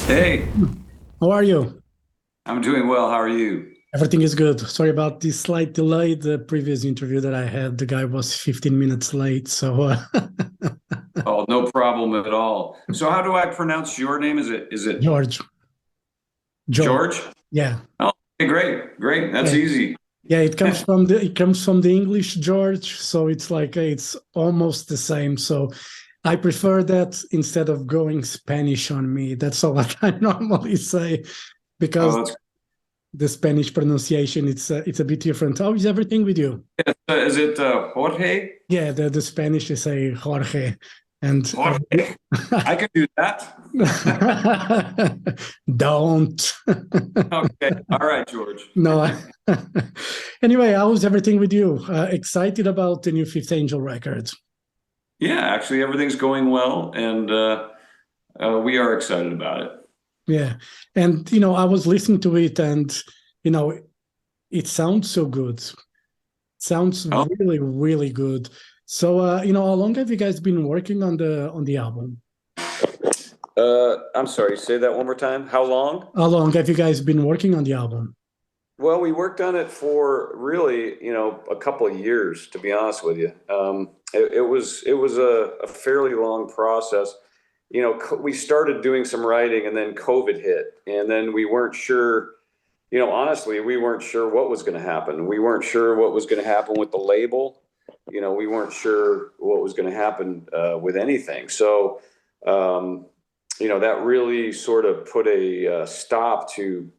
Hey, How are you? I'm doing well. How are you? Everything is good. Sorry about the slight delay. The previous interview that I had, the guy was 15 minutes late. Oh, no problem at all. So how do I pronounce your name? Is it George, George. George? Yeah. Oh, okay, great, great. That's Yeah. easy. Yeah, it comes from the English George, so it's like it's almost the same. So I prefer that instead of going Spanish on me. That's all what I normally say Oh, because that's the Spanish pronunciation it's a bit different. How is everything with you? is it Jorge? Yeah, the Spanish they say Jorge, and Jorge. I can do that. don't. Okay. All right, George. No. Anyway, how's everything with you? Excited about the new Fifth Angel record? Yeah, actually, everything's going well, and we are excited about it. Yeah, and I was listening to it, and you know, it sounds so good. Sounds Oh, really, really good. So, how long have you guys been working on the album? I'm sorry. Say that one more time. How long? How long have you guys been working on the album? Well, we worked on it for really, a couple of years, to be honest with you. It was a fairly long process. We started doing some writing, and then COVID hit, and then we weren't sure. Honestly, we weren't sure what was going to happen. We weren't sure what was going to happen with the label. We weren't sure what was going to happen with anything. So, um, that really sort of put a stop to,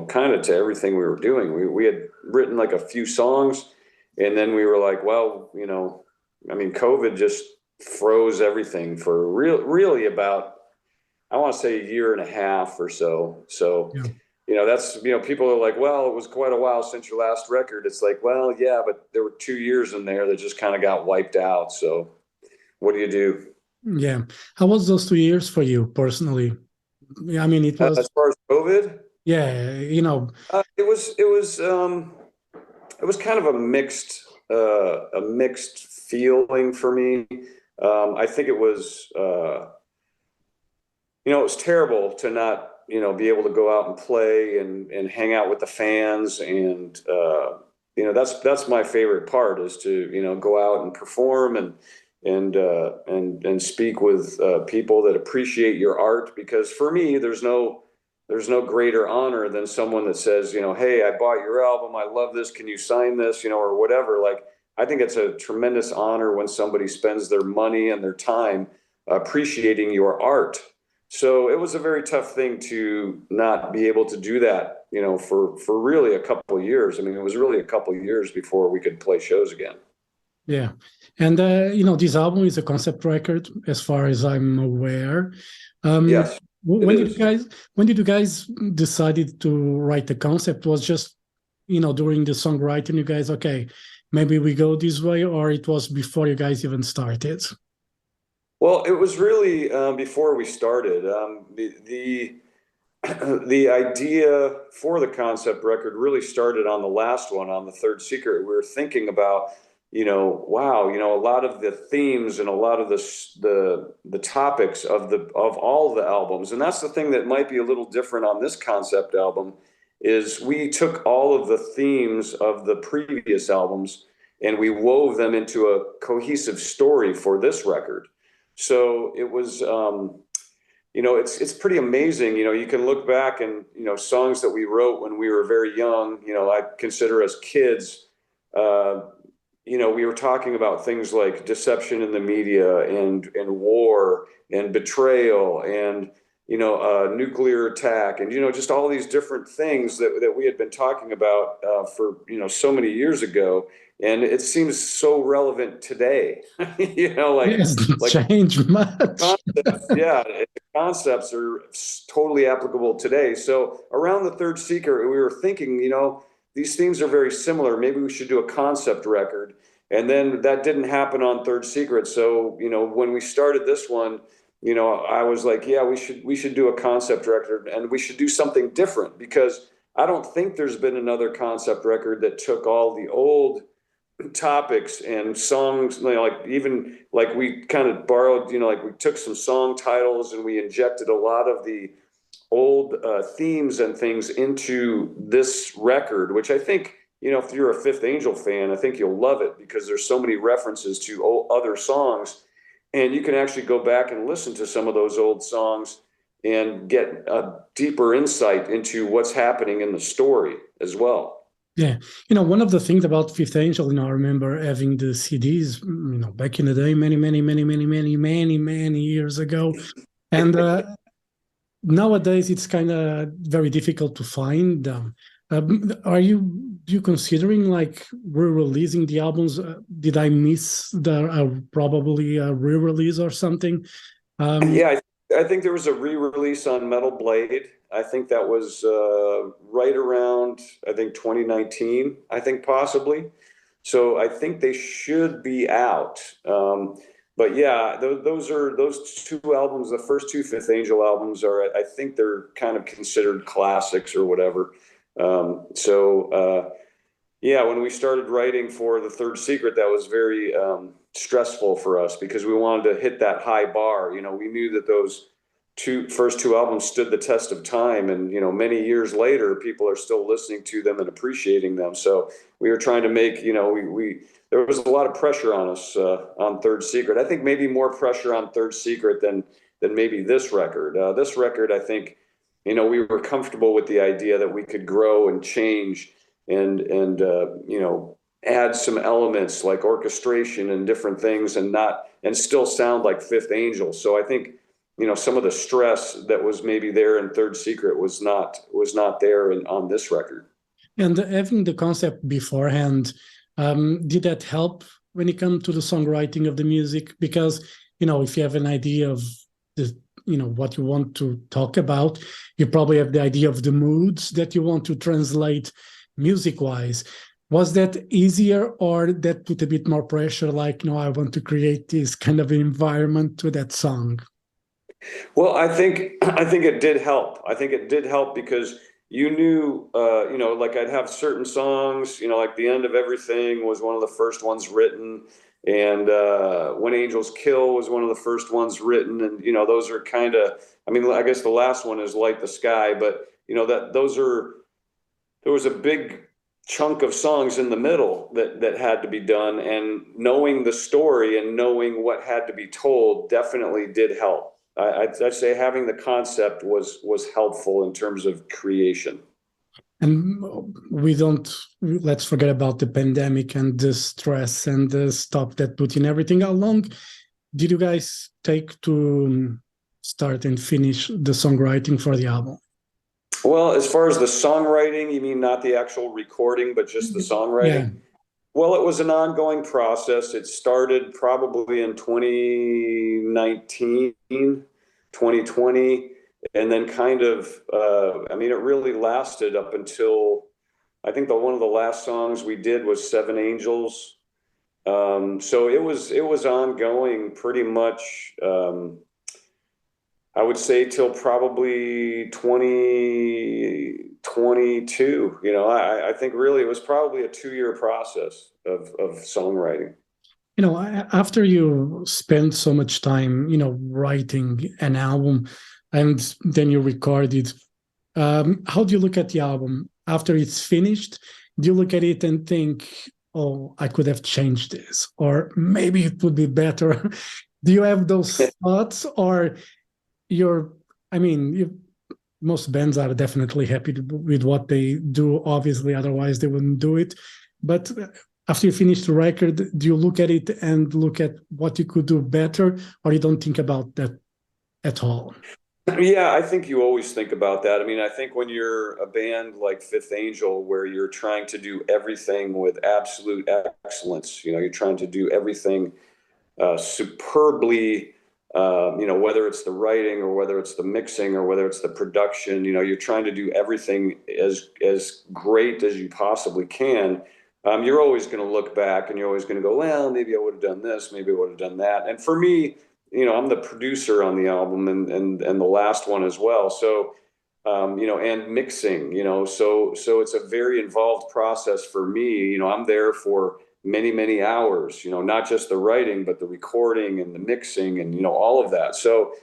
kind of to everything we were doing. We had written like a few songs, and then we were like, well, I mean, COVID just froze everything for really about, I want to say, a year and a half or so. So, Yeah. that's, people are like, well, it was quite a while since your last record. It's like, well, yeah, but there were 2 years in there that just kind of got wiped out. So what do you do? Yeah. How was those 2 years for you personally? Yeah, I mean, it was, As far as COVID, yeah, it was kind of a mixed feeling for me. I think it was terrible to not, be able to go out and play and hang out with the fans. And, that's my favorite part, is to, go out and perform and speak with people that appreciate your art. Because for me, there's no greater honor than someone that says, hey, I bought your album. I love this. Can you sign this? Or whatever. Like, I think it's a tremendous honor when somebody spends their money and their time appreciating your art. So it was a very tough thing to not be able to do that, for really a couple of years. I mean, it was really a couple of years before we could play shows again. yeah. And, this album is a concept record, as far as I'm aware. Um, Yes, it when did you is. guys, when did you guys decided to write the concept? Was just, during the songwriting, you guys, okay, maybe we go this way, or it was before you guys even started? Well, it was really before we started. The idea for the concept record really started on the last one, on the Third Secret. We were thinking about, wow, a lot of the themes and a lot of the topics of all the albums. And that's the thing that might be a little different on this concept album, is we took all of the themes of the previous albums and we wove them into a cohesive story for this record. So it was, it's pretty amazing. You can look back and, songs that we wrote when we were very young, I consider us kids. Uh, we were talking about things like deception in the media and war and betrayal and, nuclear attack and, just all these different things that we had been talking about for, so many years ago. And it seems so relevant today, Yes, like change much. concepts, yeah, the concepts are totally applicable today. So around the Third Secret, we were thinking, these themes are very similar. Maybe we should do a concept record. And then that didn't happen on Third Secret. So, when we started this one, I was like, yeah, we should do a concept record, and we should do something different, because I don't think there's been another concept record that took all the old topics and songs, like, even like we kind of borrowed, like we took some song titles and we injected a lot of the old themes and things into this record, which I think, if you're a Fifth Angel fan, I think you'll love it because there's so many references to other songs, and you can actually go back and listen to some of those old songs and get a deeper insight into what's happening in the story as well. Yeah, one of the things about Fifth Angel, I remember having the CDs, back in the day, many, many, many, many, many, many, many years ago, and nowadays it's kind of very difficult to find them. Are you considering like re-releasing the albums? Did I miss the probably a re-release or something? Yeah, I think there was a re-release on Metal Blade. I think that was right around, I think 2019, I think possibly. So I think they should be out. But yeah, those two albums, the first two Fifth Angel albums are, I think they're kind of considered classics or whatever. Yeah, when we started writing for The Third Secret, that was very stressful for us because we wanted to hit that high bar. We knew that those first two albums stood the test of time, and many years later, people are still listening to them and appreciating them. So we were trying to make, we there was a lot of pressure on us on Third Secret. I think maybe more pressure on Third Secret than maybe this record. This record, I think, we were comfortable with the idea that we could grow and change and add some elements like orchestration and different things and still sound like Fifth Angel. So I think some of the stress that was maybe there in Third Secret was not there on this record. And having the concept beforehand, did that help when it comes to the songwriting of the music? Because if you have an idea of the what you want to talk about, you probably have the idea of the moods that you want to translate music-wise. Was that easier, or that put a bit more pressure, like, I want to create this kind of environment to that song? Well, I think it did help. I think it did help because you knew, like I'd have certain songs, like The End of Everything was one of the first ones written, and When Angels Kill was one of the first ones written, and those are kind of, I guess the last one is Light the Sky, but there was a big chunk of songs in the middle that had to be done, and knowing the story and knowing what had to be told definitely did help. I'd say having the concept was helpful in terms of creation. And let's forget about the pandemic and the stress and the stuff that put in everything. How long did you guys take to start and finish the songwriting for the album? Well, as far as the songwriting, you mean not the actual recording, but just the songwriting? Yeah. Well, it was an ongoing process. It started probably in 2019, 2020, and then kind of, it really lasted up until, I think one of the last songs we did was Seven Angels. So it was ongoing pretty much, I would say till probably 2022. I think really it was probably a 2-year process of songwriting. After you spend so much time, writing an album and then you record it, how do you look at the album after it's finished? Do you look at it and think, oh, I could have changed this, or maybe it would be better? Do you have those thoughts, or most bands are definitely happy with what they do, obviously, otherwise they wouldn't do it. But after you finish the record, do you look at it and look at what you could do better, or you don't think about that at all? Yeah, I think you always think about that. I think when you're a band like Fifth Angel, where you're trying to do everything with absolute excellence, you're trying to do everything superbly, whether it's the writing or whether it's the mixing or whether it's the production, you're trying to do everything as great as you possibly can. You're always going to look back and you're always going to go, well, maybe I would have done this, maybe I would have done that. And for me, I'm the producer on the album and the last one as well. So, and mixing, so it's a very involved process for me. I'm there for many, many hours, not just the writing, but the recording and the mixing and, all of that. So,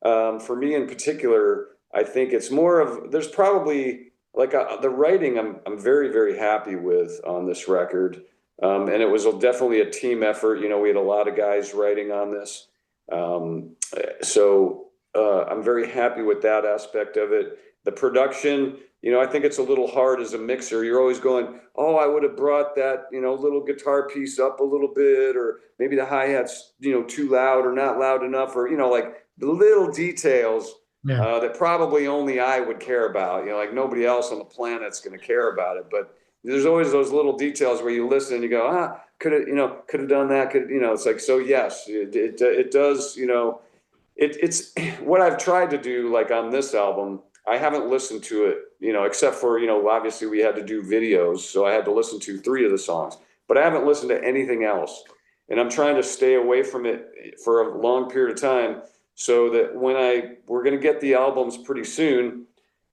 for me in particular, I think it's more of, there's probably like the writing I'm very, very happy with on this record. And it was definitely a team effort. You know, we had a lot of guys writing on this. So I'm very happy with that aspect of it. The production, you know, I think it's a little hard as a mixer. You're always going, oh, I would have brought that, you know, little guitar piece up a little bit, or maybe the hi-hat's, you know, too loud or not loud enough, or, you know, like the little details Yeah. that probably only I would care about. You know, like nobody else on the planet's going to care about it. But there's always those little details where you listen and you go, could have, you know, could have done that. Could, you know, it's like, so yes, it does, you know, it's what I've tried to do, like on this album. I haven't listened to it, you know, except for, you know, obviously we had to do videos, so I had to listen to 3 of the songs, but I haven't listened to anything else. And I'm trying to stay away from it for a long period of time so that we're going to get the albums pretty soon.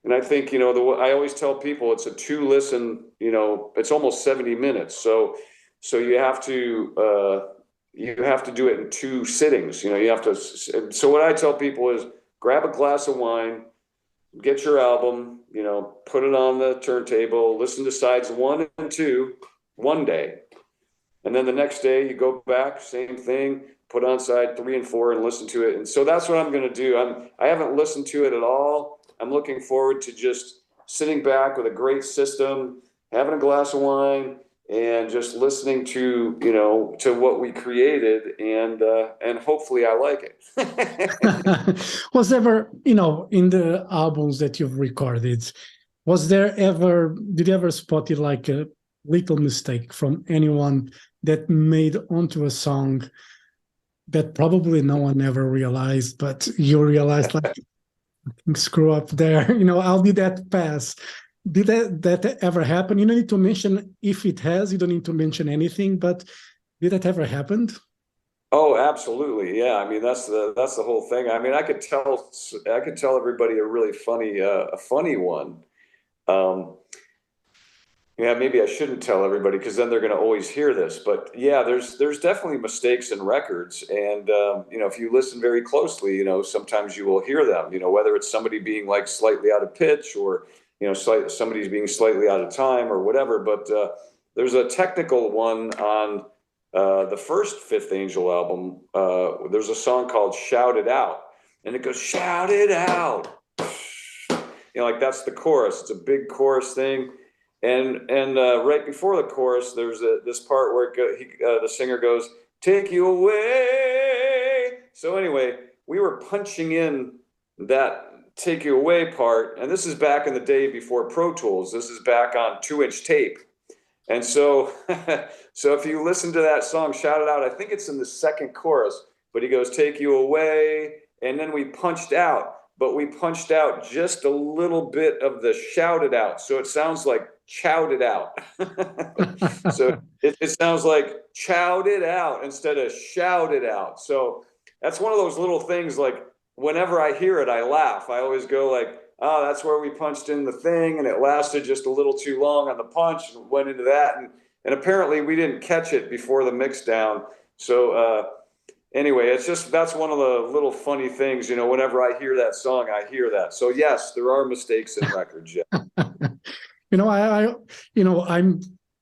And I think, you know, I always tell people it's a 2 listen, you know, it's almost 70 minutes. So you have to do it in 2 sittings. You know, you have to. So what I tell people is grab a glass of wine, get your album, you know, put it on the turntable, listen to sides 1 and 2 one day. And then the next day you go back, same thing, put on side 3 and 4 and listen to it. And so that's what I'm going to do. I haven't listened to it at all. I'm looking forward to just sitting back with a great system, having a glass of wine, and just listening to, you know, to what we created, and hopefully I like it. Was ever, you know, in the albums that you've recorded, did you ever spot it like a little mistake from anyone that made onto a song that probably no one ever realized, but you realized like screw up there, you know, how did that pass? Did that ever happen? You don't need to mention if it has, you don't need to mention anything, but did that ever happen? Oh, absolutely. Yeah. I mean, that's the whole thing. I mean, I could tell everybody a really funny one. Um, yeah, maybe I shouldn't tell everybody because then they're going to always hear this. But yeah, there's definitely mistakes in records, and you know, if you listen very closely, you know, sometimes you will hear them. You know, whether it's somebody being like slightly out of pitch, or you know, somebody's being slightly out of time, or whatever. But there's a technical one on the first Fifth Angel album. There's a song called "Shout It Out," and it goes "Shout It Out." You know, like that's the chorus. It's a big chorus thing. And right before the chorus, there's this part where the singer goes, "Take you away." So anyway, we were punching in that "Take You Away" part, and this is back in the day before Pro Tools. This is back on 2-inch tape. And so, so if you listen to that song, Shout It Out, I think it's in the second chorus, but he goes, "Take you away." And then we punched out, but we punched out just a little bit of the "shout it out." So it sounds like "chowed it out." So it sounds like "chowed it out" instead of "shout it out." So that's one of those little things, like whenever I hear it, I laugh. I always go like, oh, that's where we punched in the thing, and it lasted just a little too long on the punch, and went into that, and apparently we didn't catch it before the mix down. So anyway, it's just that's one of the little funny things, you know. Whenever I hear that song, I hear that. So yes, there are mistakes in records. Yeah. You know, you know,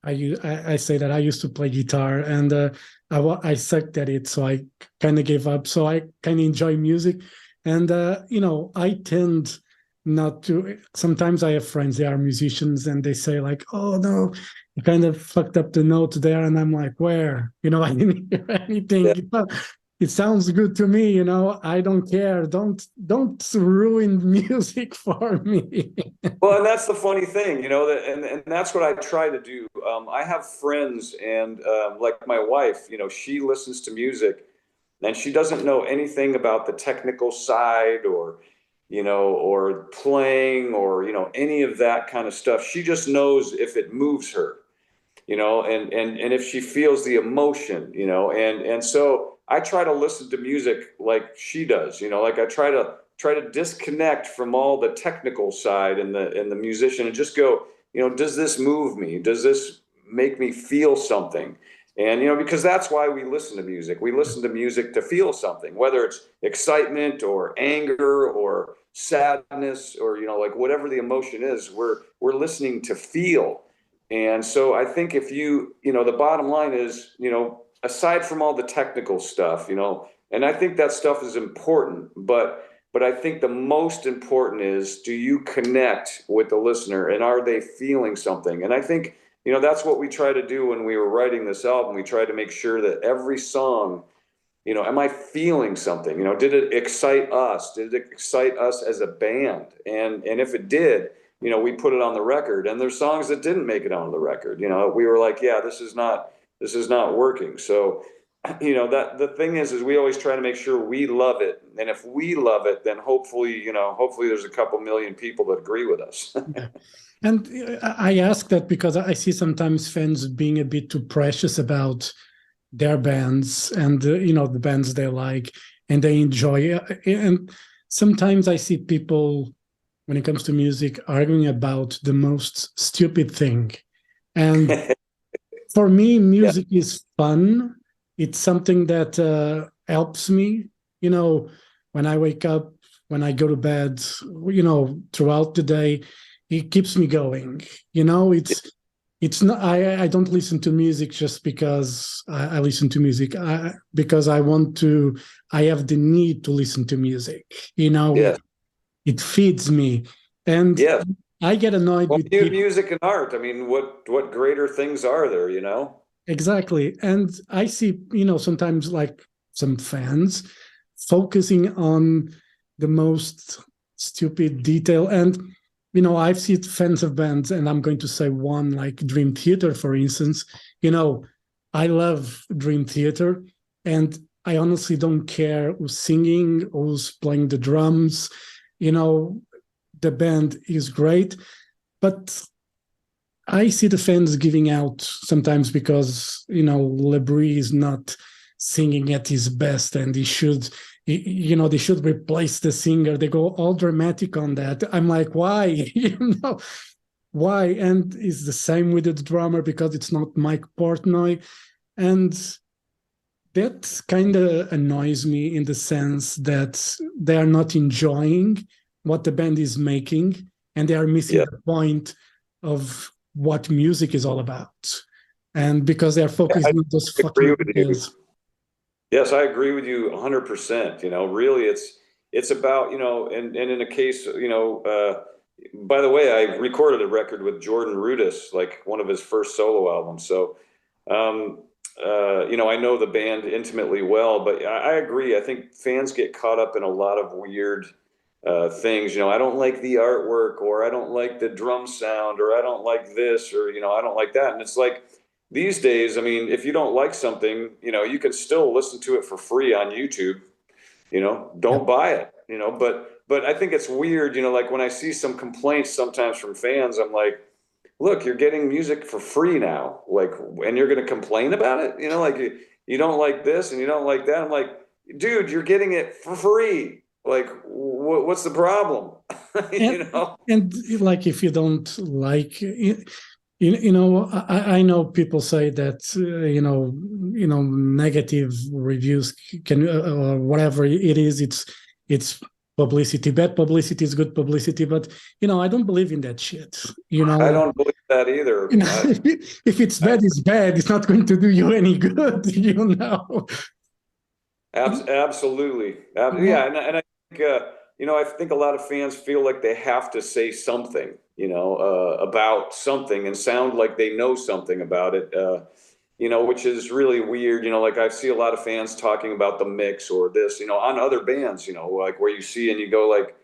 I say that I used to play guitar, and I sucked at it, so I kind of gave up. So I kind of enjoy music, and you know, I tend not to. Sometimes I have friends, they are musicians, and they say like, "Oh no, you kind of fucked up the note there," and I'm like, "Where?" You know, I didn't hear anything. Yeah. You know, it sounds good to me, you know. I don't care. Don't ruin music for me. Well, and that's the funny thing, you know, and that's what I try to do. I have friends, and like my wife, you know, she listens to music, and she doesn't know anything about the technical side, or, you know, or playing, or, you know, any of that kind of stuff. She just knows if it moves her, you know, and if she feels the emotion, you know, and so I try to listen to music like she does, you know, like I try to disconnect from all the technical side and the musician, and just go, you know, does this move me? Does this make me feel something? And, because that's why we listen to music. We listen to music to feel something, whether it's excitement or anger or sadness or, like whatever the emotion is, we're listening to feel. And so I think if the bottom line is, aside from all the technical stuff, and I think that stuff is important, but I think the most important is, do you connect with the listener and are they feeling something? And I think, that's what we try to do when we were writing this album. We tried to make sure that every song, am I feeling something? Did it excite us? Did it excite us as a band? And if it did, we put it on the record. And there's songs that didn't make it on the record. We were like, yeah, this is not working. So, that the thing is we always try to make sure we love it. And if we love it, then hopefully there's a couple million people that agree with us. Yeah. And I ask that because I see sometimes fans being a bit too precious about their bands and the bands they like and they enjoy. And sometimes I see people, when it comes to music, arguing about the most stupid thing. And for me, Yeah. music is fun. It's something that helps me. When I wake up, when I go to bed, throughout the day, it keeps me going. It's not. I don't listen to music just because I listen to music. Because I want to. I have the need to listen to music. Yeah. It feeds me, and Yeah. I get annoyed Well, with people. music and art. I mean, what greater things are there? Exactly. And I see, sometimes like some fans focusing on the most stupid detail. And, I've seen fans of bands, and I'm going to say one like Dream Theater, for instance. I love Dream Theater, and I honestly don't care who's singing, who's playing the drums. The band is great, but I see the fans giving out sometimes because Lebris is not singing at his best, and they should replace the singer. They go all dramatic on that. I'm like, why? Why? And it's the same with the drummer because it's not Mike Portnoy, and that kind of annoys me in the sense that they are not enjoying what the band is making, and they are missing Yeah, the point of what music is all about. And because they're I focusing on those agree fucking with you. details. Yes, I agree with you 100%. Really, it's about, and in a case, by the way, I recorded a record with Jordan Rudess, like one of his first solo albums. So, um, I know the band intimately well, but I agree. I think fans get caught up in a lot of weird things. I don't like the artwork, or I don't like the drum sound, or I don't like this, or I don't like that. And it's like these days, I mean, if you don't like something, you can still listen to it for free on YouTube. Yep. Don't buy it. But I think it's weird. Like when I see some complaints sometimes from fans, I'm like, look, you're getting music for free now, like, and you're going to complain about it. Like you don't like this and you don't like that. I'm like, dude, you're getting it for free. Like, what's the problem? And, you know? and like if you don't like I know people say that negative reviews can or whatever it is, it's publicity. Bad publicity is good publicity, but I don't believe in that shit. I don't believe that either. If it's I bad, it's bad. It's not going to do you any good. Absolutely. Yeah. Yeah, and I think a lot of fans feel like they have to say something, about something and sound like they know something about it, which is really weird. Like I see a lot of fans talking about the mix or this, on other bands, like where you see and you go like,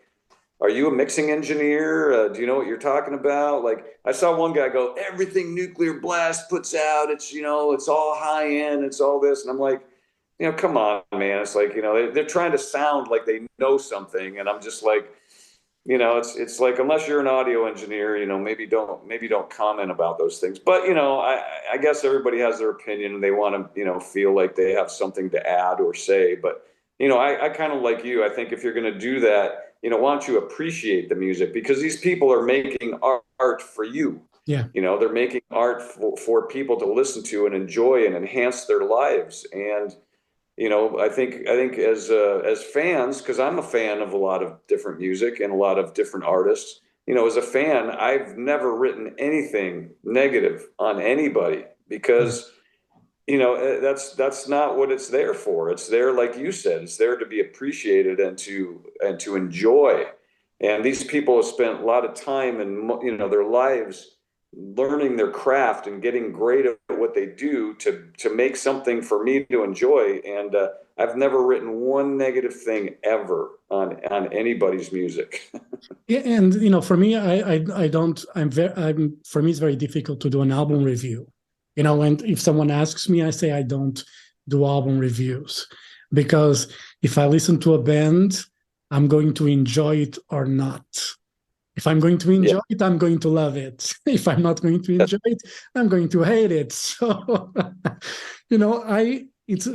are you a mixing engineer? Do you know what you're talking about? Like I saw one guy go, everything Nuclear Blast puts out, it's all high end, it's all this, and I'm like, come on, man. It's like, they're trying to sound like they know something, and I'm just like, it's like unless you're an audio engineer, maybe don't comment about those things. But I guess everybody has their opinion and they want to, feel like they have something to add or say. But I kind of like you. I think if you're going to do that, why don't you appreciate the music because these people are making art for you. Yeah. They're making art for people to listen to and enjoy and enhance their lives. And I think as fans, because I'm a fan of a lot of different music and a lot of different artists. As a fan, I've never written anything negative on anybody Yeah. because that's not what it's there for. It's there, like you said, it's there to be appreciated and to enjoy. And these people have spent a lot of time and their lives learning their craft and getting great at what they do to make something for me to enjoy. And I've never written one negative thing ever on anybody's music. Yeah, and for me, I don't. For me, it's very difficult to do an album review. And if someone asks me, I say I don't do album reviews because if I listen to a band, I'm going to enjoy it or not. If I'm going to Yeah, enjoy it, I'm going to love it. If I'm not going to enjoy it, I'm going to hate it. So, I it's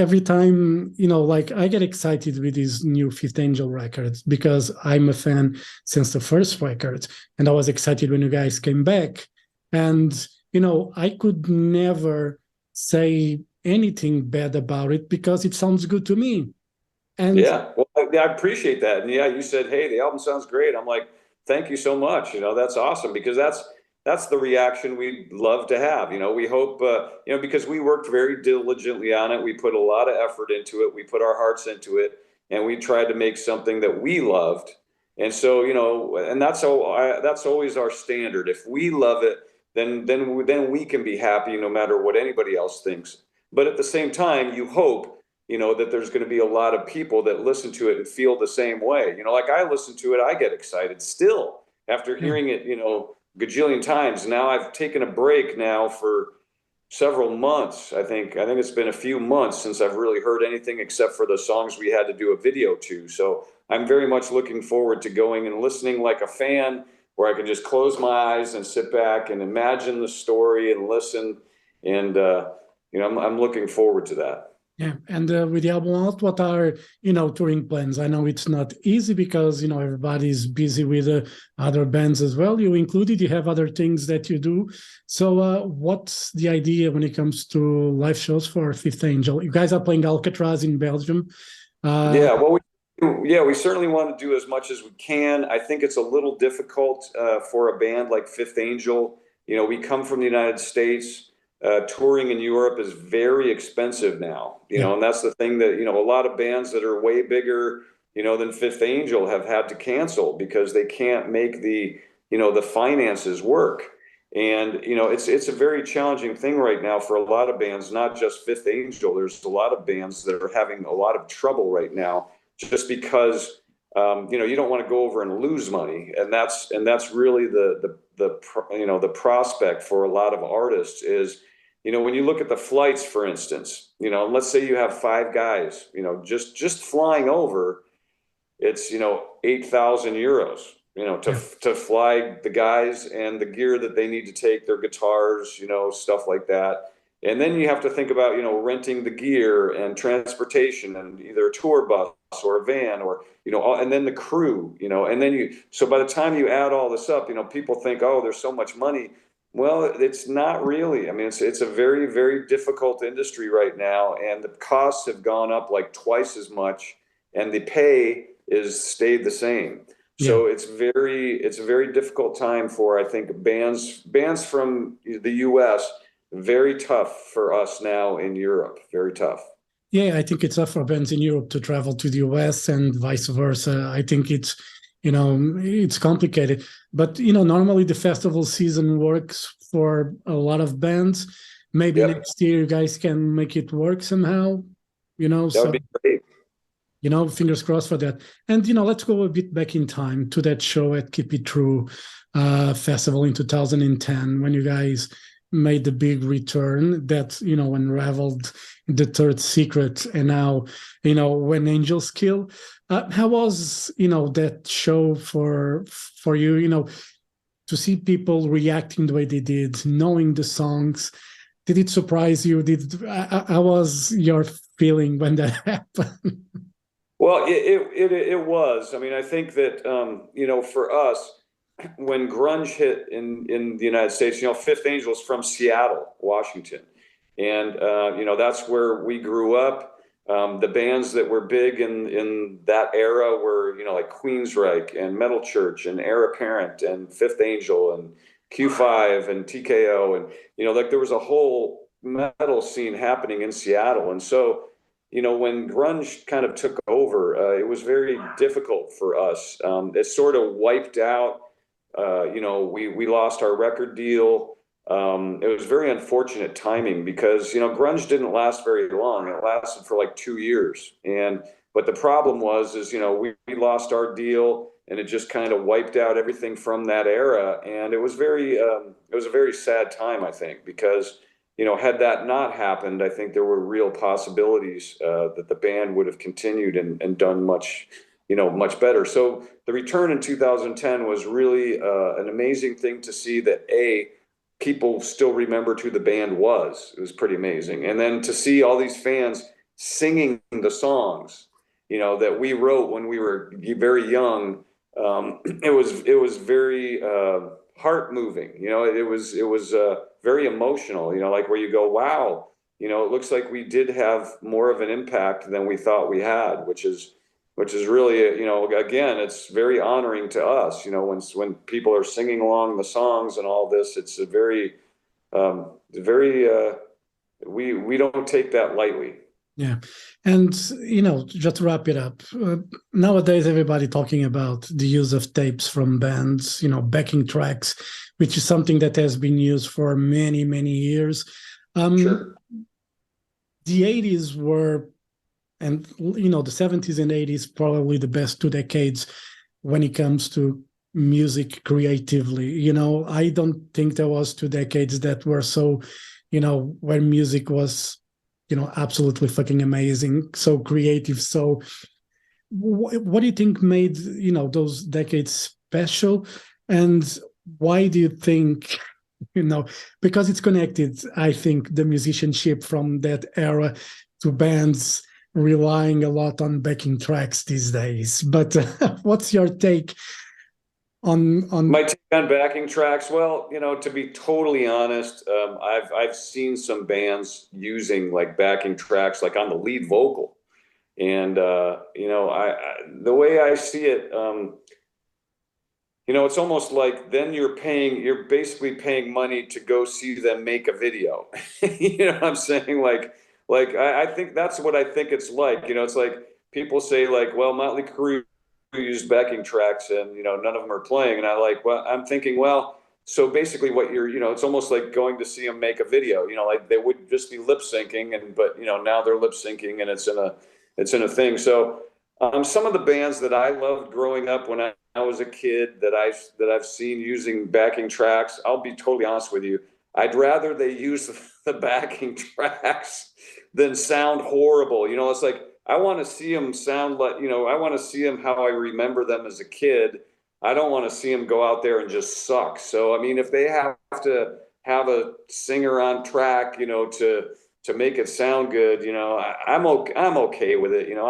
every time like I get excited with these new Fifth Angel records because I'm a fan since the first record, and I was excited when you guys came back, and I could never say anything bad about it because it sounds good to me. And yeah. Well, I appreciate that. And yeah, you said, "Hey, the album sounds great." I'm like, "Thank you so much." That's awesome because that's the reaction we love to have. We hope, because we worked very diligently on it. We put a lot of effort into it. We put our hearts into it, and we tried to make something that we loved. And so, and that's always our standard. If we love it, then we can be happy no matter what anybody else thinks. But at the same time, you hope that there's going to be a lot of people that listen to it and feel the same way. Like I listen to it, I get excited still after yeah, hearing it, gajillion times. Now I've taken a break now for several months. I think it's been a few months since I've really heard anything except for the songs we had to do a video to. So I'm very much looking forward to going and listening like a fan, where I can just close my eyes and sit back and imagine the story and listen. And I'm looking forward to that. yeah. And with the album out, what are touring plans? I know it's not easy because everybody's busy with other bands as well. You included. You have other things that you do. So, what's the idea when it comes to live shows for Fifth Angel? You guys are playing Alcatraz in Belgium. Uh, Yeah, we certainly want to do as much as we can. I think it's a little difficult for a band like Fifth Angel. We come from the United States. Touring in Europe is very expensive now. yeah, And that's the thing that a lot of bands that are way bigger, than Fifth Angel have had to cancel because they can't make the finances work. And it's a very challenging thing right now for a lot of bands, not just Fifth Angel. There's a lot of bands that are having a lot of trouble right now, just because you don't want to go over and lose money, and that's really the prospect for a lot of artists is, when you look at the flights, for instance, let's say you have five guys, just flying over, it's 8,000 euros, to yeah, to fly the guys and the gear that they need to take, their guitars, stuff like that. And then you have to think about renting the gear and transportation and either a tour bus or a van, or and then the crew, and then so by the time you add all this up, people think, oh, there's so much money. Well, it's not really. I mean, it's a very, very difficult industry right now, and the costs have gone up like twice as much, and the pay is stayed the same. yeah. So it's a very difficult time for, I think, bands from the US. Very tough for us now in Europe. Very tough. Yeah, I think it's tough for bands in Europe to travel to the US and vice versa. I think it's complicated. But, normally the festival season works for a lot of bands. Maybe Yep, next year you guys can make it work somehow, that would so, be great. fingers crossed for that. And, let's go a bit back in time to that show at Keep It True festival in 2010 when you guys made the big return that unraveled the third secret, and now when angels kill. How was that show for you, to see people reacting the way they did, knowing the songs? Did it surprise you? How was your feeling when that happened? Well, it was. I mean, I think that for us, when grunge hit in the United States, you know, Fifth Angel is from Seattle, Washington, and you know, that's where we grew up. The bands that were big in that era were, you know, like Queensryche and Metal Church and Heir Apparent and Fifth Angel and Q5 and TKO, and you know, like there was a whole metal scene happening in Seattle. And so, you know, when grunge kind of took over, it was very difficult for us. It sort of wiped out. You know, we lost our record deal. It was very unfortunate timing because, you know, grunge didn't last very long. It lasted for like 2 years. And but the problem was, is, you know, we lost our deal and it just kind of wiped out everything from that era. And it was a very sad time, I think, because, you know, had that not happened, I think there were real possibilities that the band would have continued and done much, you know, much better. So the return in 2010 was really an amazing thing to see that people still remembered who the band was. It was pretty amazing. And then to see all these fans singing the songs, you know, that we wrote when we were very young, it was very heart moving. You know, it was very emotional. You know, like where you go, wow, you know, it looks like we did have more of an impact than we thought we had, which is really, you know, again, it's very honoring to us. You know, when people are singing along the songs and all this, it's a very we don't take that lightly. Yeah. And, you know, just to wrap it up, nowadays everybody talking about the use of tapes from bands, you know, backing tracks, which is something that has been used for many, many years. Sure. The 80s were, and, you know, the 70s and 80s, probably the best 2 decades when it comes to music creatively. You know, I don't think there was 2 decades that were so, you know, where music was, you know, absolutely fucking amazing, so creative. So what do you think made, you know, those decades special? And why do you think, you know, because it's connected, I think, the musicianship from that era to bands relying a lot on backing tracks these days. But what's your take on My take on backing tracks? Well, you know, to be totally honest, I've seen some bands using like backing tracks, like on the lead vocal, and you know, the way I see it, you know, it's almost like then you're basically paying money to go see them make a video. You know what I'm saying? I think that's what I think it's like. You know, it's like people say like, well, Motley Crue used backing tracks and, you know, none of them are playing. And I'm thinking, well, so basically what you know, it's almost like going to see them make a video, you know, like they would just be lip syncing but, you know, now they're lip syncing and it's in a thing. So, some of the bands that I loved growing up when I was a kid that I've seen using backing tracks, I'll be totally honest with you. I'd rather they use the backing tracks than sound horrible. You know, it's like I want to see them sound like, you know, I want to see them how I remember them as a kid. I don't want to see them go out there and just suck. So, I mean, if they have to have a singer on track, you know, to make it sound good, you know, I'm okay with it. You know,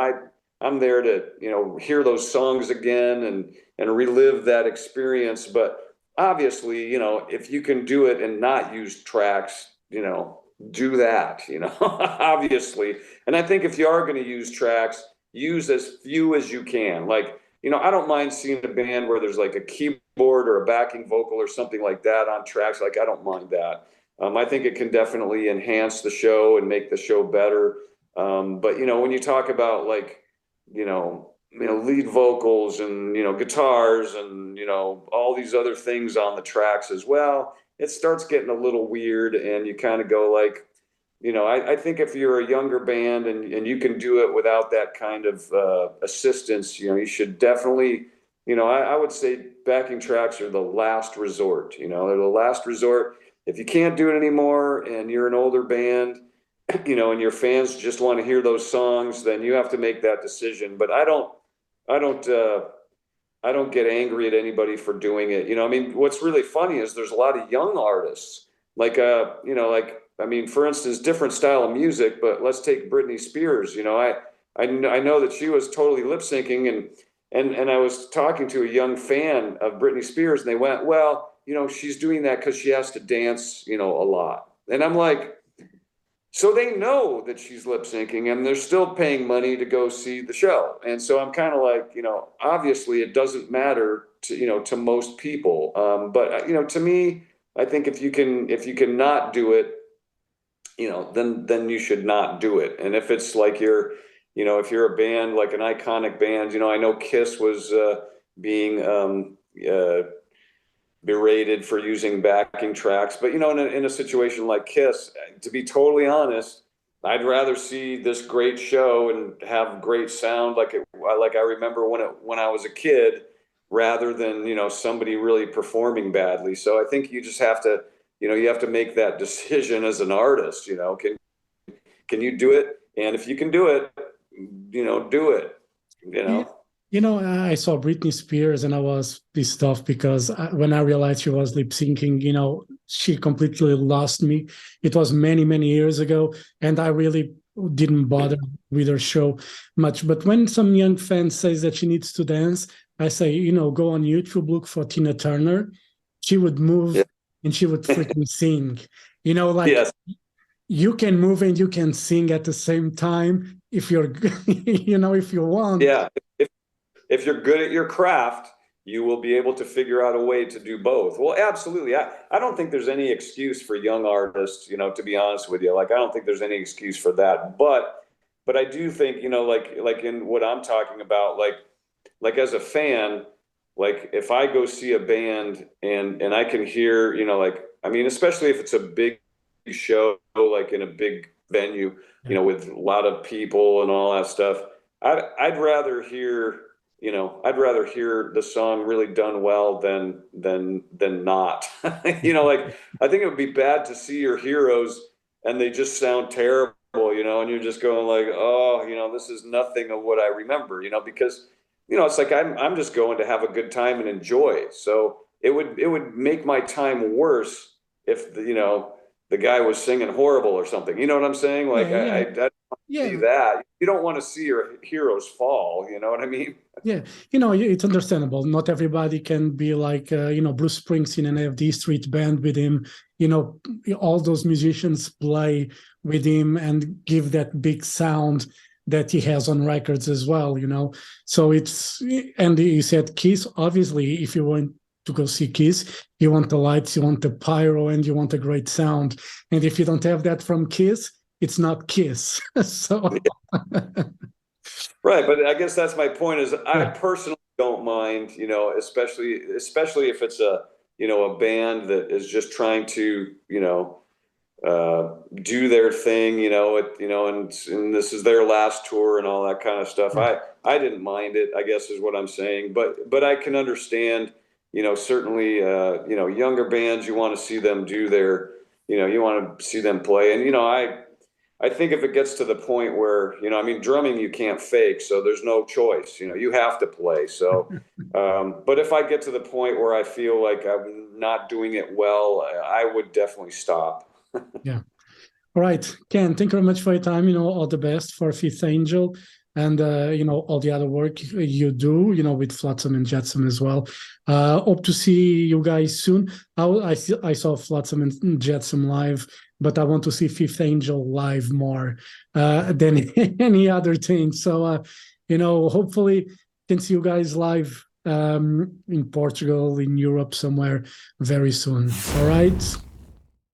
I'm there to, you know, hear those songs again and relive that experience. But obviously, you know, if you can do it and not use tracks, you know, do that, you know, obviously. And I think if you are going to use tracks, use as few as you can. Like, you know, I don't mind seeing a band where there's like a keyboard or a backing vocal or something like that on tracks. Like, I don't mind that. I think it can definitely enhance the show and make the show better. But, you know, when you talk about like, you know, lead vocals and, you know, guitars and, you know, all these other things on the tracks as well, it starts getting a little weird and you kind of go like, you know, I think if you're a younger band and you can do it without that kind of assistance, you know, you should definitely, you know, I would say backing tracks are the last resort, you know, they're the last resort. If you can't do it anymore and you're an older band, you know, and your fans just want to hear those songs, then you have to make that decision. But I don't, I don't get angry at anybody for doing it. You know, I mean, what's really funny is there's a lot of young artists, like, you know, like, I mean, for instance, different style of music, but let's take Britney Spears. You know, I know that she was totally lip syncing and I was talking to a young fan of Britney Spears, and they went, well, she's doing that because she has to dance, a lot. And I'm like, so they know that she's lip syncing and they're still paying money to go see the show. And so I'm kind of like, obviously it doesn't matter to, to most people. But to me, I think if you can not do it, then you should not do it. And if it's like if you're a band, like an iconic band, I know Kiss was being berated for using backing tracks. But in a situation like Kiss, to be totally honest, I'd rather see this great show and have great sound like I remember when I was a kid, rather than somebody really performing badly. So I think you just have to you have to make that decision as an artist. Can you do it? And if you can do it, do it. I saw Britney Spears and I was pissed off because when I realized she was lip syncing, she completely lost me. It was many, many years ago, and I really didn't bother with her show much. But when some young fan says that she needs to dance, I say, go on YouTube, look for Tina Turner. She would move, yeah, and she would freaking sing. Yes. You can move and you can sing at the same time if you're, if you want. Yeah. If you're good at your craft, you will be able to figure out a way to do both. Well, absolutely. I don't think there's any excuse for young artists, to be honest with you. Like, I don't think there's any excuse for that. But I do think, like in what I'm talking about, like as a fan, like if I go see a band and I can hear, especially if it's a big show, like in a big venue, with a lot of people and all that stuff, I'd rather hear the song really done well than not. Like I think it would be bad to see your heroes and they just sound terrible, and you're just going like, oh, this is nothing of what I remember, because it's like I'm just going to have a good time and enjoy. So it would make my time worse if the guy was singing horrible or something. You know what I'm saying? Like I don't see that. You don't want to see your heroes fall. You know what I mean? Yeah, it's understandable. Not everybody can be like, Bruce Springsteen and have the Street Band with him. All those musicians play with him and give that big sound that he has on records as well, So and you said Kiss, obviously, if you want to go see Kiss, you want the lights, you want the pyro, and you want a great sound. And if you don't have that from Kiss, it's not Kiss. So... Right, but I guess that's my point. Is I personally don't mind, especially if it's a band that is just trying to do their thing, and this is their last tour and all that kind of stuff. I didn't mind it, I guess is what I'm saying. But I can understand, certainly younger bands, you want to see them do their, you want to see them play, and I think if it gets to the point where, drumming you can't fake, so there's no choice, you have to play. So, but if I get to the point where I feel like I'm not doing it well, I would definitely stop. Yeah. All right, Ken, thank you very much for your time. All the best for Fifth Angel and, all the other work you do, with Flotsam and Jetsam as well. Hope to see you guys soon. I saw Flotsam and Jetsam live, but I want to see Fifth Angel live more than any other thing. So, hopefully can see you guys live in Portugal, in Europe somewhere very soon. All right.